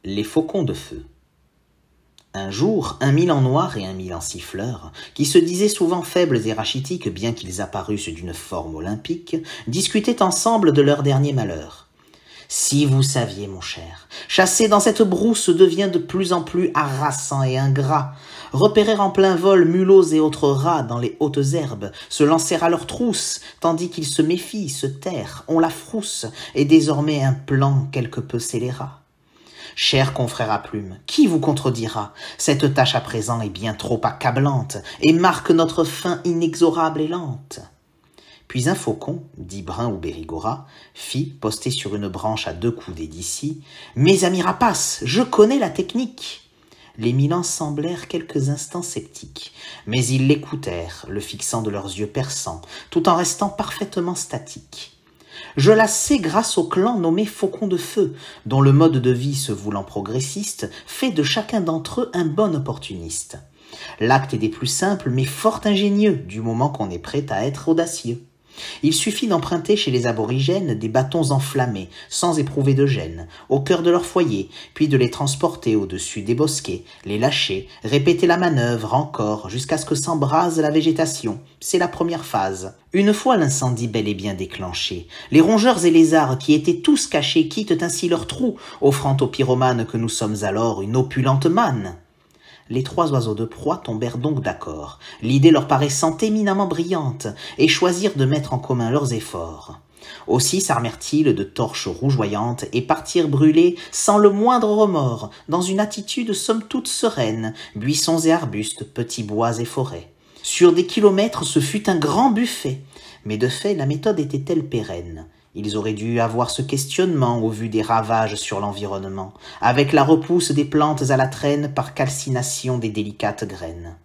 Les faucons de feu. Un jour, un Milan noir et un Milan siffleur, qui se disaient souvent faibles et rachitiques bien qu'ils apparussent d'une forme olympique, discutaient ensemble de leur dernier malheur. « Si vous saviez, mon cher, chasser dans cette brousse devient de plus en plus harassant et ingrat. Repérer en plein vol mulots et autres rats dans les hautes herbes, se lancer à leur trousse, tandis qu'ils se méfient, se terrent, on la frousse, est désormais un plan quelque peu scélérat. Cher confrère à plume, qui vous contredira? Cette tâche à présent est bien trop accablante et marque notre fin inexorable et lente. » Puis un faucon, dit Brun ou Bérigora, fit, posté sur une branche à 2 coudées d'ici, « Mes amis rapaces, je connais la technique !» Les Milans semblèrent quelques instants sceptiques, mais ils l'écoutèrent, le fixant de leurs yeux perçants, tout en restant parfaitement statiques. Je la sais grâce au clan nommé Faucon de Feu, dont le mode de vie se voulant progressiste, fait de chacun d'entre eux un bon opportuniste. L'acte est des plus simples, mais fort ingénieux, du moment qu'on est prêt à être audacieux. Il suffit d'emprunter chez les aborigènes des bâtons enflammés, sans éprouver de gêne, au cœur de leur foyer, puis de les transporter au-dessus des bosquets, les lâcher, répéter la manœuvre encore, jusqu'à ce que s'embrase la végétation. C'est la première phase. Une fois l'incendie bel et bien déclenché, les rongeurs et lézards qui étaient tous cachés quittent ainsi leur trou, offrant aux pyromanes que nous sommes alors une opulente manne. Les 3 oiseaux de proie tombèrent donc d'accord, l'idée leur paraissant éminemment brillante, et choisirent de mettre en commun leurs efforts. Aussi s'armèrent-ils de torches rougeoyantes et partirent brûler sans le moindre remords, dans une attitude somme toute sereine, buissons et arbustes, petits bois et forêts. Sur des kilomètres, ce fut un grand buffet, mais de fait la méthode était-elle pérenne? Ils auraient dû avoir ce questionnement au vu des ravages sur l'environnement, avec la repousse des plantes à la traîne par calcination des délicates graines.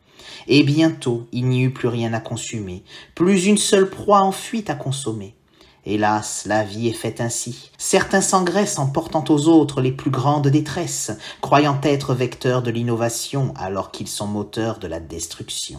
Et bientôt, il n'y eut plus rien à consumer, plus une seule proie en fuite à consommer. Hélas, la vie est faite ainsi. Certains s'engraissent en portant aux autres les plus grandes détresses, croyant être vecteurs de l'innovation alors qu'ils sont moteurs de la destruction.